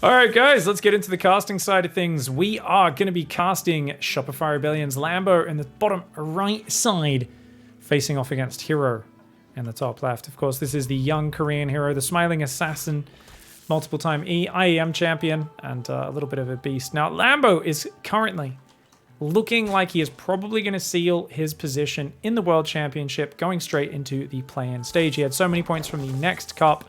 All right, guys, let's get into the casting side of things. We are going to be casting Shopify Rebellion's Lambo in the bottom right side, facing off against Hero in the top left. Of course, this is the young Korean hero, the smiling assassin, multiple-time IEM champion, and a little bit of a beast. Now, Lambo is currently looking like he is probably going to seal his position in the World Championship, going straight into the play-in stage. He had so many points from the next cup,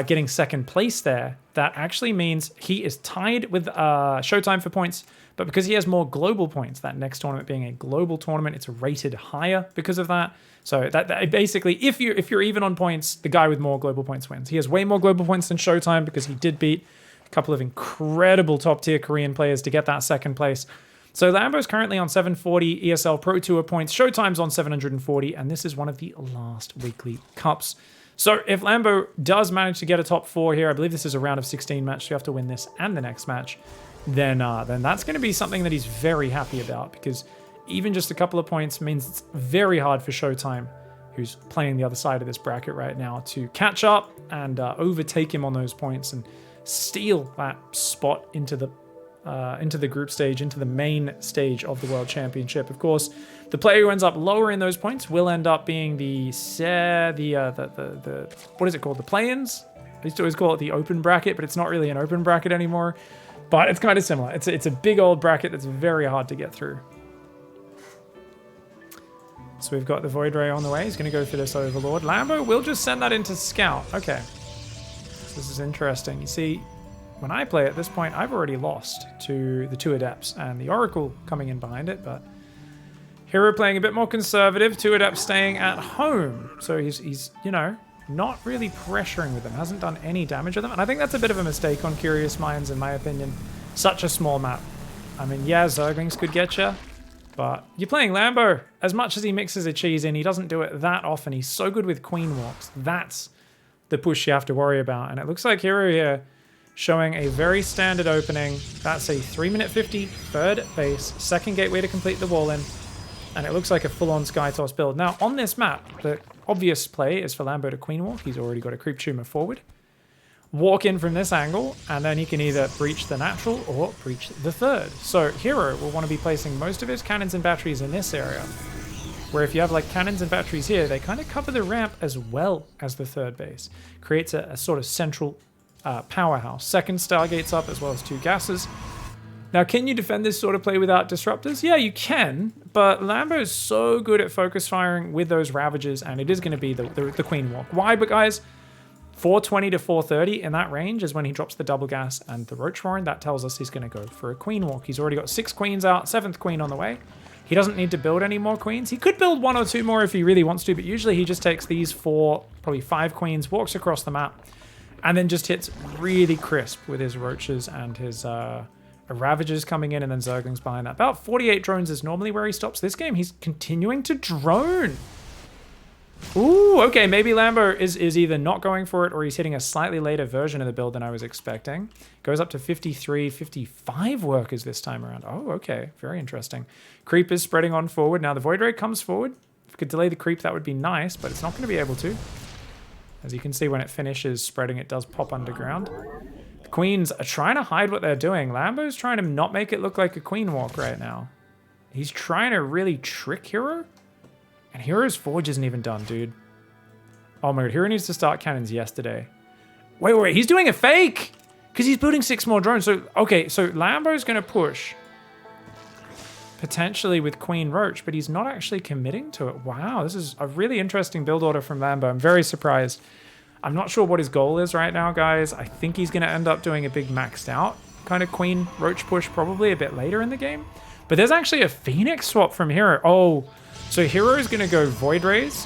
getting second place there. That actually means he is tied with Showtime for points, but because he has more global points, that next tournament being a global tournament, it's rated higher because of that. So that basically, if you're even on points, the guy with more global points wins. He has way more global points than Showtime because he did beat a couple of incredible top-tier Korean players to get that second place. So Lambo's currently on 740 ESL Pro Tour points, Showtime's on 740, and this is one of the last weekly cups. So if Lambo does manage to get a top 4 here, I believe this is a round of 16 match, so you have to win this and the next match, then that's going to be something that he's very happy about, because even just a couple of points means it's very hard for Showtime, who's playing the other side of this bracket right now, to catch up and overtake him on those points and steal that spot into the group stage, into the main stage of the World Championship. Of course, the player who ends up lower in those points will end up being the what is it called? The play-ins? I used to always call it the open bracket, but it's not really an open bracket anymore. But it's kind of similar. It's a big old bracket that's very hard to get through. So we've got the Void Ray on the way. He's going to go for this Overlord. Lambo will just send that into Scout. Okay. So this is interesting. You see, when I play at this point, I've already lost to the 2 Adepts and the Oracle coming in behind it, but Hero playing a bit more conservative, 2 Adepts staying at home. So he's you know, not really pressuring with them, hasn't done any damage with them, and I think that's a bit of a mistake on Curious Minds, in my opinion. Such a small map. I mean, yeah, Zerglings could get you, but you're playing Lambo. As much as he mixes a cheese in, he doesn't do it that often. He's so good with Queen Walks. That's the push you have to worry about, and it looks like Hero here showing a very standard opening. That's a 3-minute 50 third base, second gateway to complete the wall in, and it looks like a full-on Sky Toss build. Now, on this map, the obvious play is for Lambo to Queen Walk. He's already got a Creep Tumor forward. Walk in from this angle, and then he can either breach the natural or breach the third. So Hero will want to be placing most of his cannons and batteries in this area, where if you have like cannons and batteries here, they kind of cover the ramp as well as the third base. Creates a sort of central powerhouse. Second Stargate's up, as well as 2 gases. Now, can you defend this sort of play without disruptors? Yeah, you can, but Lambo is so good at focus firing with those Ravagers, and it is going to be the Queen Walk. Why? But guys, 420 to 430 in that range is when he drops the double gas and the Roach Warren. That tells us he's going to go for a Queen Walk. He's already got 6 Queens out, 7th Queen on the way. He doesn't need to build any more Queens. He could build 1 or 2 more if he really wants to, but usually he just takes these 4, probably 5 Queens, walks across the map, and then just hits really crisp with his Roaches and his Ravagers coming in, and then Zerglings behind that. About 48 drones is normally where he stops. This game, he's continuing to drone. Ooh, okay, maybe Lambo is either not going for it, or he's hitting a slightly later version of the build than I was expecting. Goes up to 53, 55 workers this time around. Oh, okay, very interesting. Creep is spreading on forward. Now the Void Ray comes forward. If it could delay the creep, that would be nice, but it's not going to be able to. As you can see, when it finishes spreading, it does pop underground. The Queens are trying to hide what they're doing. Lambo's trying to not make it look like a Queen Walk right now. He's trying to really trick Hero. And Hero's Forge isn't even done, dude. Oh my god, Hero needs to start cannons yesterday. Wait, he's doing a fake! Because he's building 6 more drones. So, okay, so Lambo's going to push. Potentially with Queen Roach, but he's not actually committing to it. Wow, this is a really interesting build order from Lambo. I'm very surprised. I'm not sure what his goal is right now, guys. I think he's going to end up doing a big maxed out kind of Queen Roach push probably a bit later in the game. But there's actually a Phoenix swap from Hero. Oh, so Hero is going to go Void Rays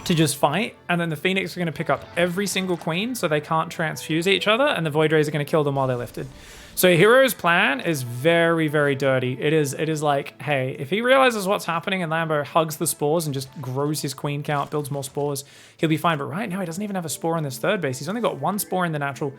to just fight, and then the Phoenix are going to pick up every single Queen so they can't transfuse each other, and the Void Rays are going to kill them while they're lifted. So Hero's plan is very, very dirty. It is like, hey, if he realizes what's happening and Lambo hugs the spores and just grows his Queen count, builds more spores, he'll be fine. But right now, he doesn't even have a spore in this third base. He's only got 1 spore in the natural.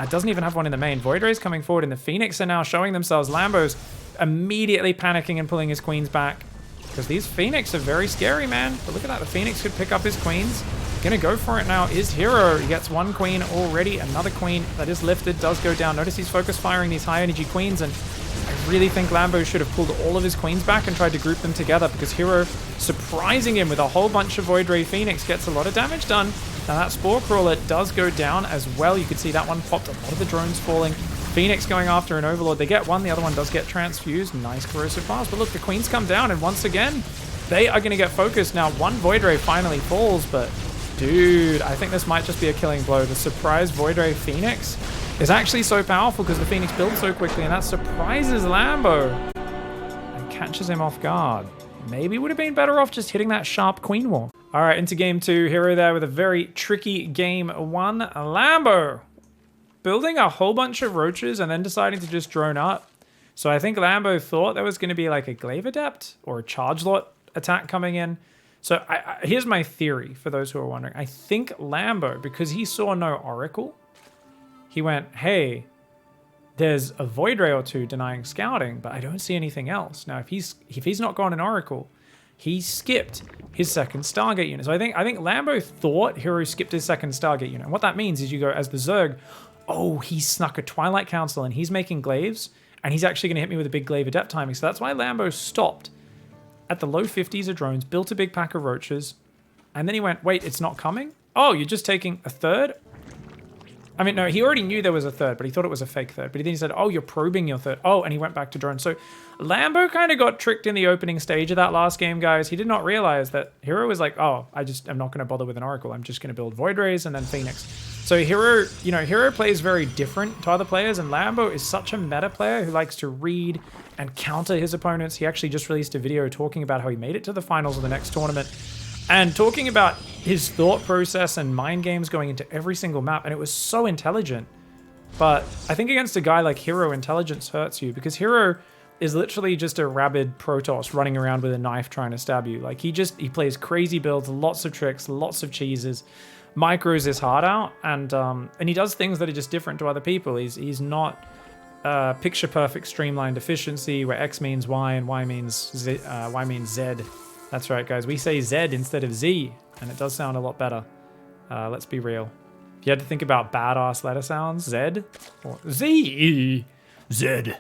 Doesn't even have one in the main. Void Rays coming forward, and the Phoenix are now showing themselves. Lambo's immediately panicking and pulling his Queens back, because these Phoenix are very scary, man. But look at that. The Phoenix could pick up his Queens. Gonna go for it now is Hero. He gets one queen already. Another queen that is lifted does go down. Notice he's focus firing these high energy queens, and I really think Lambo should have pulled all of his queens back and tried to group them together, because Hero surprising him with a whole bunch of Void Ray Phoenix gets a lot of damage done. Now that Spore Crawler does go down as well. You can see that one popped. A lot of the drones falling. Phoenix going after an Overlord. They get one. The other one does get transfused. Nice corrosive blast. But look, the queens come down, and once again, they are going to get focused. Now one Void Ray finally falls, but dude, I think this might just be a killing blow. The surprise Void Ray Phoenix is actually so powerful because the Phoenix builds so quickly, and that surprises Lambo and catches him off guard. Maybe would have been better off just hitting that sharp Queen Wall. All right, into game 2. Hero there with a very tricky game 1. Lambo building a whole bunch of roaches and then deciding to just drone up. So I think Lambo thought there was going to be like a Glaive Adept or a Charge Lot attack coming in. So here's my theory for those who are wondering. I think Lambo, because he saw no Oracle, he went, hey, there's a Void Ray or two denying scouting, but I don't see anything else. Now, if he's not gone an Oracle, he skipped his second Stargate unit. So I think Lambo thought Hero skipped his second Stargate unit. And what that means is you go as the Zerg, oh, he snuck a Twilight Council and he's making glaives, and he's actually going to hit me with a big Glaive Adept timing. So that's why Lambo stopped at the low 50s of drones, built a big pack of roaches, and then he went, wait, it's not coming? Oh, you're just taking a third? I mean, no, he already knew there was a third, but he thought it was a fake third. But then he said, oh, you're probing your third. Oh, and he went back to drone. So Lambo kind of got tricked in the opening stage of that last game, guys. He did not realize that Hero was like, oh, I'm not going to bother with an Oracle. I'm just going to build Void Rays and then Phoenix. So Hero, Hero plays very different to other players, and Lambo is such a meta player who likes to read and counter his opponents. He actually just released a video talking about how he made it to the finals of the next tournament and talking about his thought process and mind games going into every single map, and it was so intelligent. But I think against a guy like Hero, intelligence hurts you, because Hero is literally just a rabid Protoss running around with a knife trying to stab you. Like he plays crazy builds, lots of tricks, lots of cheeses, micros his heart out, and he does things that are just different to other people. He's not picture perfect streamlined efficiency where X means Y and Y means Z. That's right, guys. We say Z instead of Z, and it does sound a lot better. Let's be real. If you had to think about badass letter sounds, Z or Z, Z,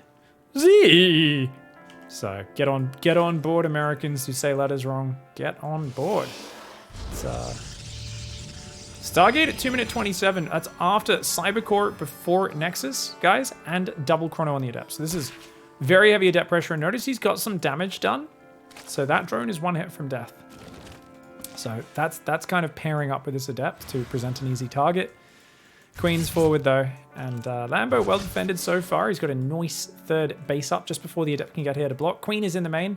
Z. So get on board, Americans who say letters wrong. Get on board. It's Stargate at 2 minute 27. That's after Cybercore, before Nexus, guys, and double chrono on the Adept. So this is very heavy Adept pressure. And notice he's got some damage done. So that drone is one hit from death. So that's kind of pairing up with this Adept to present an easy target. Queen's forward though, and Lambo well defended so far. He's got a nice third base up just before the Adept can get here to block. Queen is in the main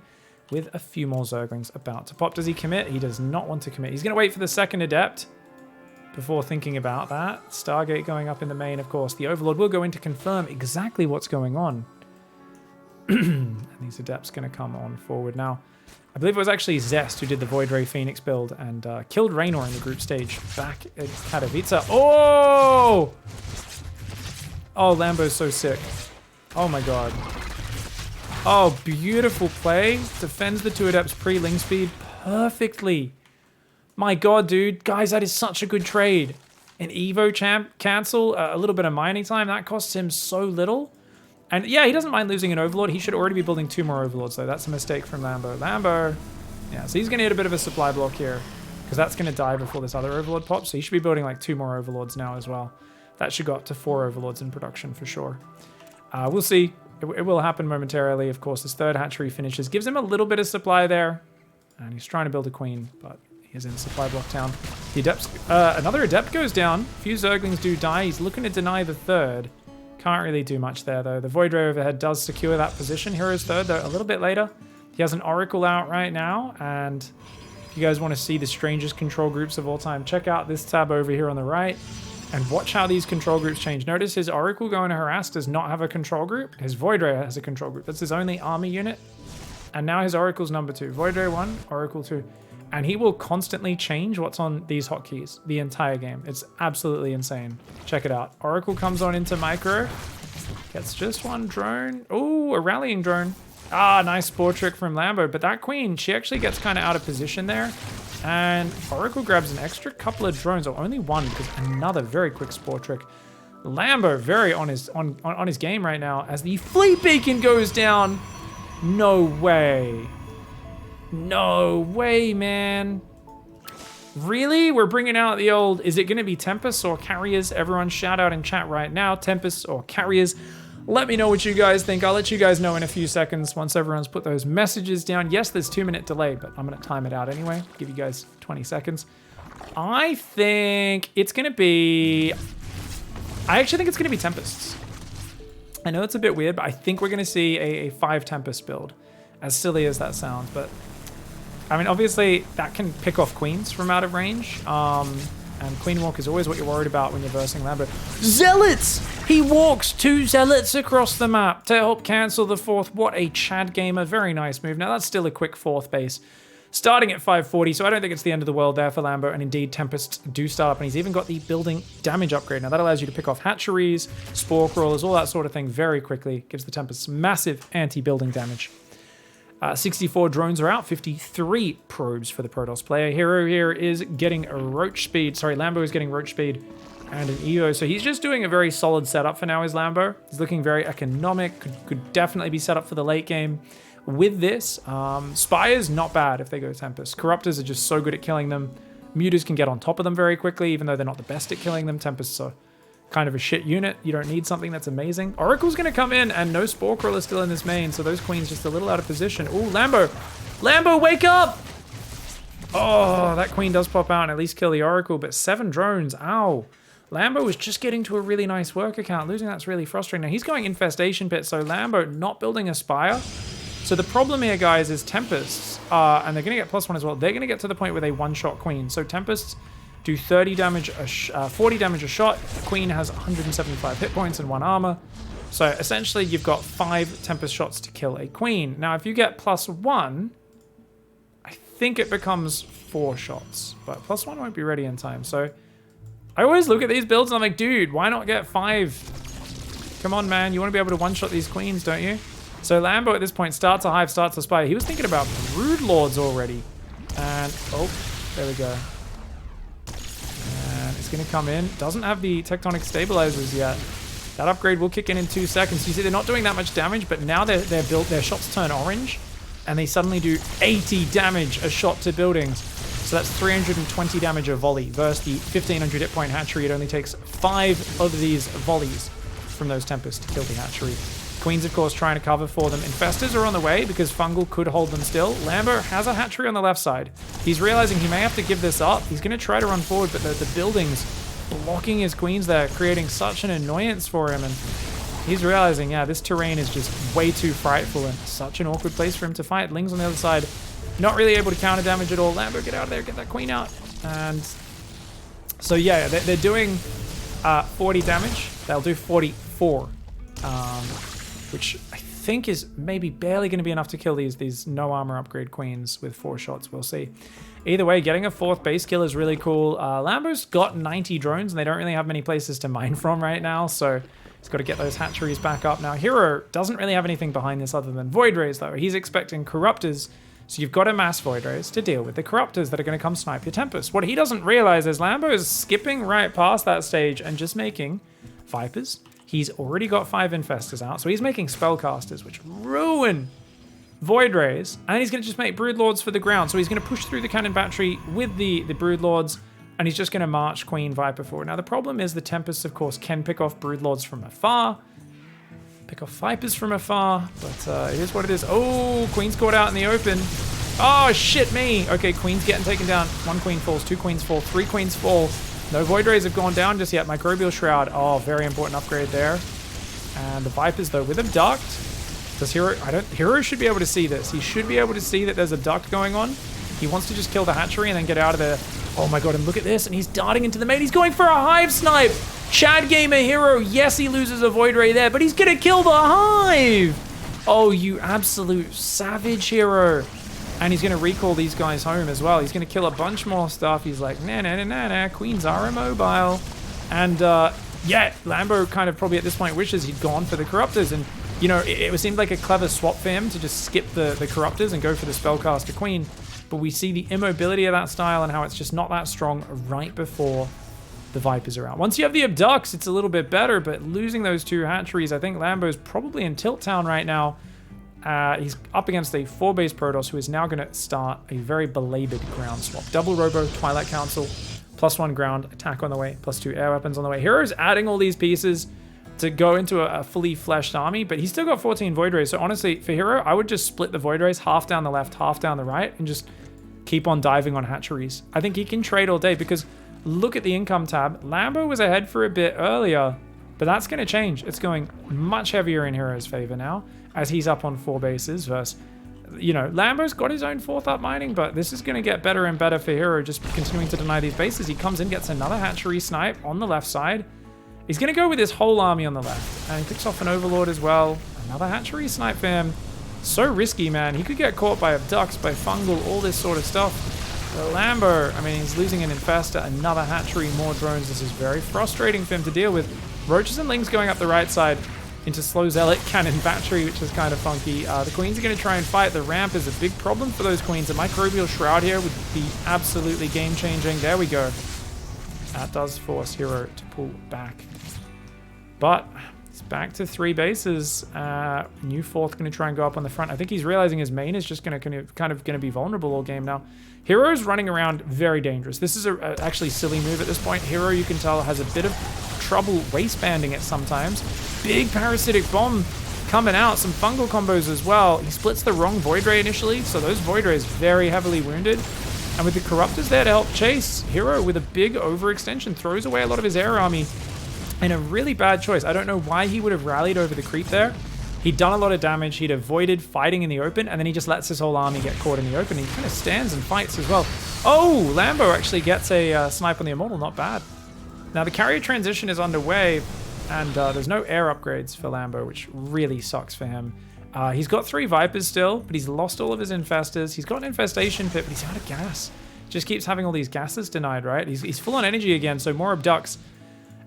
with a few more Zerglings about to pop. Does he commit? He does not want to commit. He's going to wait for the second Adept before thinking about that. Stargate going up in the main, of course. The Overlord will go in to confirm exactly what's going on. And these Adepts going to come on forward now. I believe it was actually Zest who did the Void Ray Phoenix build and killed Raynor in the group stage back at Katowice. Oh! Oh, Lambo's so sick. Oh my god. Oh, beautiful play. Defends the two Adepts pre-ling speed perfectly. My god, dude. Guys, that is such a good trade. An Evo champ cancel, a little bit of mining time. That costs him so little. And yeah, he doesn't mind losing an Overlord. He should already be building 2 more Overlords, though. That's a mistake from Lambo. Lambo, yeah, so he's going to hit a bit of a supply block here, because that's going to die before this other Overlord pops. So he should be building like 2 more Overlords now as well. That should go up to 4 Overlords in production for sure. We'll see. It will happen momentarily. Of course, his third hatchery finishes. Gives him a little bit of supply there. And he's trying to build a Queen, but he is in supply block town. The Adepts, another Adept goes down. A few Zerglings do die. He's looking to deny the third. Can't really do much there, though. The Void Ray overhead does secure that position. Hero's third, though, a little bit later. He has an Oracle out right now, and if you guys want to see the strangest control groups of all time, check out this tab over here on the right, and watch how these control groups change. Notice his Oracle going to harass does not have a control group. His Void Ray has a control group. That's his only army unit. And now his Oracle's number 2. Void Ray 1, Oracle 2. And he will constantly change what's on these hotkeys the entire game. It's absolutely insane. Check it out. Oracle comes on into micro. Gets just one drone. Oh, a rallying drone. Ah, nice spore trick from Lambo. But that Queen, she actually gets kind of out of position there. And Oracle grabs an extra couple of drones, or only one, because another very quick spore trick. Lambo very on his game right now as the fleet beacon goes down. No way. No way, man. Really? We're bringing out the old, is it going to be Tempests or Carriers? Everyone shout out in chat right now, Tempests or Carriers. Let me know what you guys think. I'll let you guys know in a few seconds once everyone's put those messages down. Yes, there's 2-minute delay, but I'm going to time it out anyway. Give you guys 20 seconds. I think it's going to be... I actually think it's going to be Tempests. I know it's a bit weird, but I think we're going to see a 5 Tempest build. As silly as that sounds, but... I mean, obviously, that can pick off queens from out of range. And Queen Walk is always what you're worried about when you're versing Lambo. Zealots! He walks 2 Zealots across the map to help cancel the 4th. What a Chad gamer. Very nice move. Now, that's still a quick 4th base. Starting at 540, so I don't think it's the end of the world there for Lambo. And indeed, Tempests do start up. And he's even got the building damage upgrade. Now, that allows you to pick off hatcheries, spore crawlers, all that sort of thing very quickly. Gives the Tempests massive anti-building damage. 64 drones are out, 53 probes for the Protoss player. Hero here is getting a roach speed. Sorry, Lambo is getting roach speed and an EO. So he's just doing a very solid setup for now, is Lambo. He's looking very economic, could definitely be set up for the late game. With this, Spires, not bad if they go Tempest. Corruptors are just so good at killing them. Mutas can get on top of them very quickly, even though they're not the best at killing them. Tempests are kind of a shit unit. You don't need something that's amazing. Oracle's going to come in, and no Spore Crawler still in this main, so those queens just a little out of position. Ooh, Lambo! Lambo, wake up! Oh, that queen does pop out and at least kill the Oracle, but 7 drones, ow. Lambo was just getting to a really nice work account. Losing that's really frustrating. Now, he's going Infestation Pit, so Lambo not building a Spire. So the problem here, guys, is Tempests, and they're going to get +1 as well. They're going to get to the point where they one-shot Queen. So Tempests do 30 damage, 40 damage a shot. The Queen has 175 hit points and 1 armor. So essentially, you've got 5 Tempest shots to kill a Queen. Now, if you get +1, I think it becomes 4 shots, but +1 won't be ready in time. So I always look at these builds and I'm like, dude, why not get 5? Come on, man. You want to be able to one-shot these Queens, don't you? So Lambo at this point starts a Hive, starts a Spire. He was thinking about Brood Lords already. And, oh, there we go. And it's going to come in. Doesn't have the Tectonic Stabilizers yet. That upgrade will kick in 2 seconds. You see, they're not doing that much damage, but now they're built. Their shots turn orange, and they suddenly do 80 damage a shot to buildings. So that's 320 damage a volley versus the 1500 hit point hatchery. It only takes 5 of these volleys from those Tempests to kill the hatchery. Queen's, of course, trying to cover for them. Infestors are on the way because Fungal could hold them still. Lambo has a hatchery on the left side. He's realizing he may have to give this up. He's going to try to run forward, but the buildings blocking his Queens there, creating such an annoyance for him. And he's realizing, yeah, this terrain is just way too frightful and such an awkward place for him to fight. Ling's on the other side, not really able to counter damage at all. Lambo, get out of there, get that Queen out. And so, yeah, they're doing 40 damage. They'll do 44. Which I think is maybe barely going to be enough to kill these no armor upgrade Queens with 4 shots. We'll see. Either way, getting a 4th base kill is really cool. Lambo's got 90 drones, and they don't really have many places to mine from right now, so he's got to get those hatcheries back up. Now, Hero doesn't really have anything behind this other than Void Rays, though. He's expecting Corruptors, so you've got to mass Void Rays to deal with the Corruptors that are going to come snipe your Tempest. What he doesn't realize is Lambo is skipping right past that stage and just making Vipers. He's already got 5 Infestors out, so he's making Spellcasters, which ruin Void Rays, and he's going to just make Brood Lords for the ground. So he's going to push through the Cannon Battery with the Brood Lords, and he's just going to march Queen Viper forward. Now, the problem is the Tempests, of course, can pick off Brood Lords from afar, pick off Vipers from afar, but it is what it is. Oh, Queen's caught out in the open. Oh, shit me. Okay, Queen's getting taken down. 1 Queen falls, 2 Queens fall, 3 Queens fall. No Void Rays have gone down just yet. Microbial Shroud. Oh, very important upgrade there. And the Vipers, though, with Abduct. Does Hero... Hero should be able to see this. He should be able to see that there's Abduct going on. He wants to just kill the hatchery and then get out of there. Oh my god, and look at this. And he's darting into the main. He's going for a Hive Snipe. Chad Gamer Hero. Yes, he loses a Void Ray there, but he's going to kill the Hive. Oh, you absolute savage, Hero. And he's going to recall these guys home as well. He's going to kill a bunch more stuff. He's like, nah, Queens are immobile. And, yeah, Lambo kind of probably at this point wishes he'd gone for the Corruptors. And, you know, it seemed like a clever swap for him to just skip the Corruptors and go for the Spellcaster Queen. but we see the immobility of that style and how it's just not that strong right before the Vipers are out. Once you have the Abducts, it's a little bit better, but losing those 2 hatcheries, I think Lambo's probably in tilt town right now. He's up against a 4-base Protoss who is now going to start a very belabored ground swap. Double Robo, Twilight Council, +1 ground, attack on the way, +2 air weapons on the way. Hero's adding all these pieces to go into a fully fleshed army, but he's still got 14 Void Rays. So honestly, for Hero, I would just split the Void Rays, half down the left, half down the right, and just keep on diving on hatcheries. I think he can trade all day because look at the income tab. Lambo was ahead for a bit earlier, but that's going to change. It's going much heavier in Hero's favor now, as he's up on 4 bases versus, you know, Lambo's got his own 4th up mining, but this is going to get better and better for Hero, just continuing to deny these bases. He comes in, gets another hatchery snipe on the left side. He's going to go with his whole army on the left, and he picks off an Overlord as well. Another hatchery snipe for him. So risky, man. He could get caught by Abducts, by Fungal, all this sort of stuff. The Lambo, I mean, he's losing an Infestor, another hatchery, more drones. This is very frustrating for him to deal with. Roaches and Lings going up the right side into slow Zealot Cannon Battery, which is kind of funky. The Queens are going to try and fight. The ramp is a big problem for those Queens. A Microbial Shroud here would be absolutely game-changing. There we go. That does force Hero to pull back. But it's back to 3 bases. New 4th going to try and go up on the front. I think he's realizing his main is just going to be vulnerable all game now. Hero's running around very dangerous. This is a actually silly move at this point. Hero, you can tell, has a bit of trouble waistbanding it sometimes. Big Parasitic Bomb coming out. Some fungal combos as well. He splits the wrong Void Ray initially, so those Void Rays very heavily wounded. And with the Corruptors there to help chase, Hero with a big overextension throws away a lot of his air army in a really bad choice. I don't know why he would have rallied over the creep there. He'd done a lot of damage. He'd avoided fighting in the open, and then he just lets his whole army get caught in the open. He kind of stands and fights as well. Oh, Lambo actually gets a snipe on the Immortal. Not bad. Now, the carrier transition is underway, and there's no air upgrades for Lambo, which really sucks for him. He's got 3 Vipers still, but he's lost all of his Infestors. He's got an Infestation Pit, but he's out of gas. Just keeps having all these gases denied, right? He's full on energy again, so more Abducts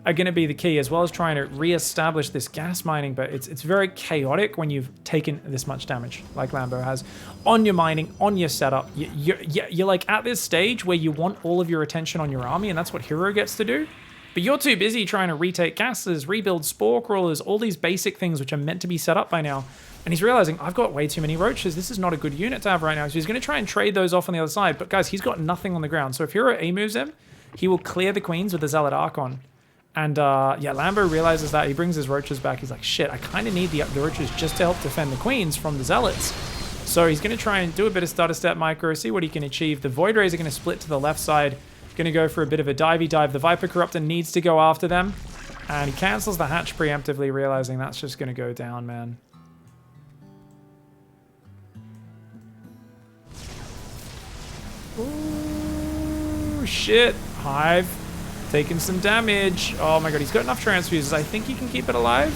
are going to be the key, as well as trying to re-establish this gas mining, but it's very chaotic when you've taken this much damage, like Lambo has, on your mining, on your setup. You're like at this stage where you want all of your attention on your army, and that's what Hero gets to do. But you're too busy trying to retake gases, rebuild Spore Crawlers, all these basic things which are meant to be set up by now. And he's realizing, I've got way too many Roaches. This is not a good unit to have right now. So he's going to try and trade those off on the other side. But guys, he's got nothing on the ground. So if Hero A-moves him, he will clear the Queens with the Zealot Archon. And yeah, Lambo realizes that. He brings his Roaches back. He's like, shit, I kind of need the Roaches just to help defend the Queens from the Zealots. So he's going to try and do a bit of starter step micro, see what he can achieve. The Void Rays are going to split to the left side. Going to go for a bit of a divey dive. The Viper Corruptor needs to go after them. And he cancels the hatch preemptively, realizing that's just going to go down, man. Ooh, shit. Hive taking some damage. Oh my god, he's got enough transfuses. I think he can keep it alive.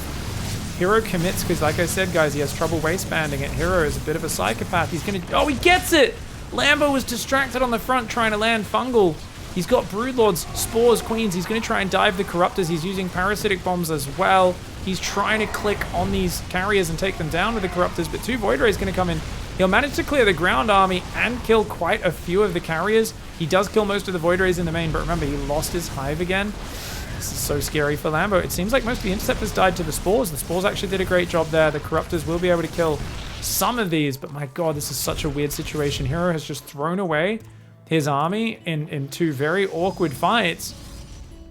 Hero commits because, like I said, guys, he has trouble waistbanding it. Hero is a bit of a psychopath. He's going to... Oh, he gets it! Lambo was distracted on the front trying to land Fungal. He's got Broodlords, Spores, Queens. He's going to try and dive the Corruptors. He's using Parasitic Bombs as well. He's trying to click on these carriers and take them down with the Corruptors, but 2 Void Rays going to come in. He'll manage to clear the ground army and kill quite a few of the carriers. He does kill most of the Void Rays in the main, but remember, he lost his Hive again. This is so scary for Lambo. It seems like most of the Interceptors died to the Spores. The Spores actually did a great job there. The Corruptors will be able to kill some of these, but my god, this is such a weird situation. Hero has just thrown away his army in 2 very awkward fights,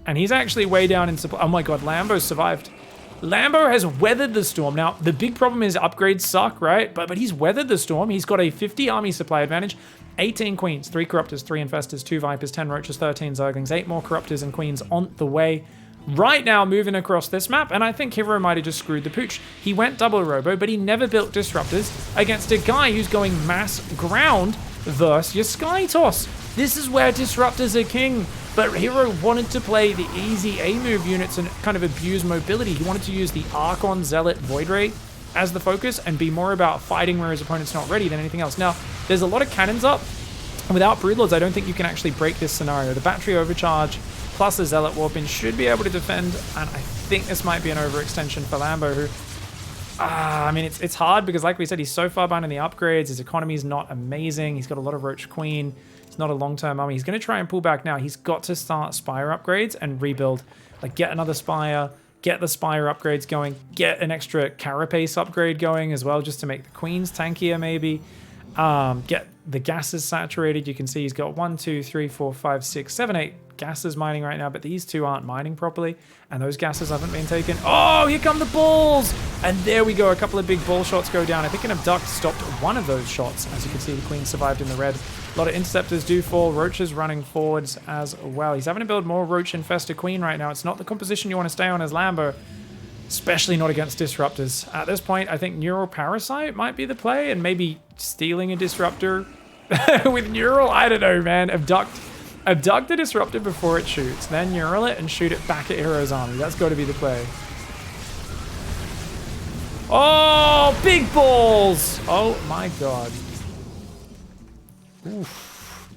and he's actually way down in supply. Oh my god, Lambo survived. Lambo has weathered the storm. Now, the big problem is upgrades suck, right? But he's weathered the storm. He's got a 50 army supply advantage, 18 Queens, 3 Corruptors, 3 Infestors, 2 Vipers, 10 Roaches, 13 Zerglings, 8 more Corruptors and Queens on the way. Right now, moving across this map, and I think Hero might have just screwed the pooch. He went double Robo, but he never built Disruptors against a guy who's going mass ground versus your Sky Toss. This is where Disruptors are king. But Hero wanted to play the easy A-move units and kind of abuse mobility. He wanted to use the Archon, Zealot, Void Ray as the focus and be more about fighting where his opponent's not ready than anything else. Now, there's a lot of cannons up. Without Broodlords, I don't think you can actually break this scenario. The battery overcharge plus a Zealot Warp-in should be able to defend, and I think this might be an overextension for Lambo, who... I mean, it's hard because, like we said, he's so far behind in the upgrades. His economy is not amazing. He's got a lot of Roach Queen. It's not a long-term army. He's going to try and pull back now. He's got to start Spire upgrades and rebuild. Like, get another Spire, get the Spire upgrades going, get an extra Carapace upgrade going as well, just to make the Queens tankier, maybe. Get the gases saturated. You can see he's got 1, 2, 3, 4, 5, 6, 7, 8 gases mining right now, but these two aren't mining properly, and those gases haven't been taken. Oh, here come the balls! And there we go, a couple of big ball shots go down. I think an Abduct stopped one of those shots. As you can see, the Queen survived in the red. A lot of Interceptors do fall. Roach is running forwards as well. He's having to build more Roach Infested Queen right now. It's not the composition you want to stay on as Lambo, especially not against Disruptors. At this point, I think Neural Parasite might be the play, and maybe stealing a Disruptor with Neural. I don't know, man. Abduct the Disruptor before it shoots, then Neural it and shoot it back at Hero's army. That's got to be the play. Oh, big balls! Oh my god. Oof.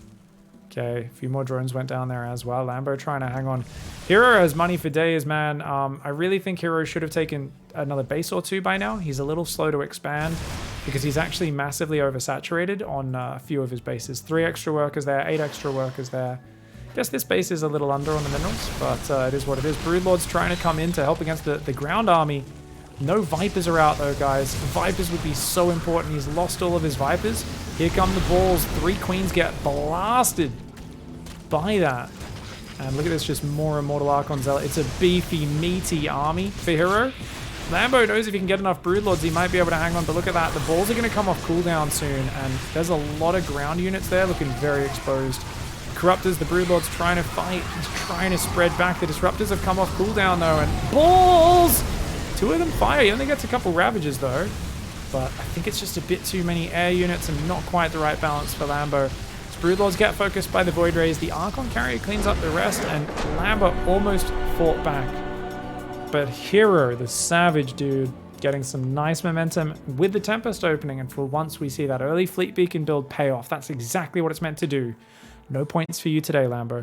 Okay, a few more drones went down there as well. Lambo trying to hang on. Hero has money for days, man. I really think Hero should have taken another base or two by now. He's a little slow to expand because he's actually massively oversaturated on a few of his bases. 3 extra workers there, 8 extra workers there. Guess this base is a little under on the minerals, but it is what it is. Broodlord's trying to come in to help against the ground army. No Vipers are out though, guys. Vipers would be so important. He's lost all of his Vipers. Here come the balls. 3 Queens get blasted by that. And look at this, just more Immortal Archon Zealot. It's a beefy, meaty army for Hero. Lambo knows if he can get enough Broodlords, he might be able to hang on, but look at that. The balls are going to come off cooldown soon, and there's a lot of ground units there looking very exposed. Corruptors, the Broodlord's trying to fight. He's trying to spread back. The Disruptors have come off cooldown, though, and balls! 2 of them fire. He only gets a couple Ravages, though. But I think it's just a bit too many air units and not quite the right balance for Lambo. Broodlords get focused by the Void Rays. The Archon Carrier cleans up the rest, and Lambo almost fought back. But Hero, the savage dude, getting some nice momentum with the Tempest opening, and for once we see that early Fleet Beacon build pay off. That's exactly what it's meant to do. No points for you today, Lambo.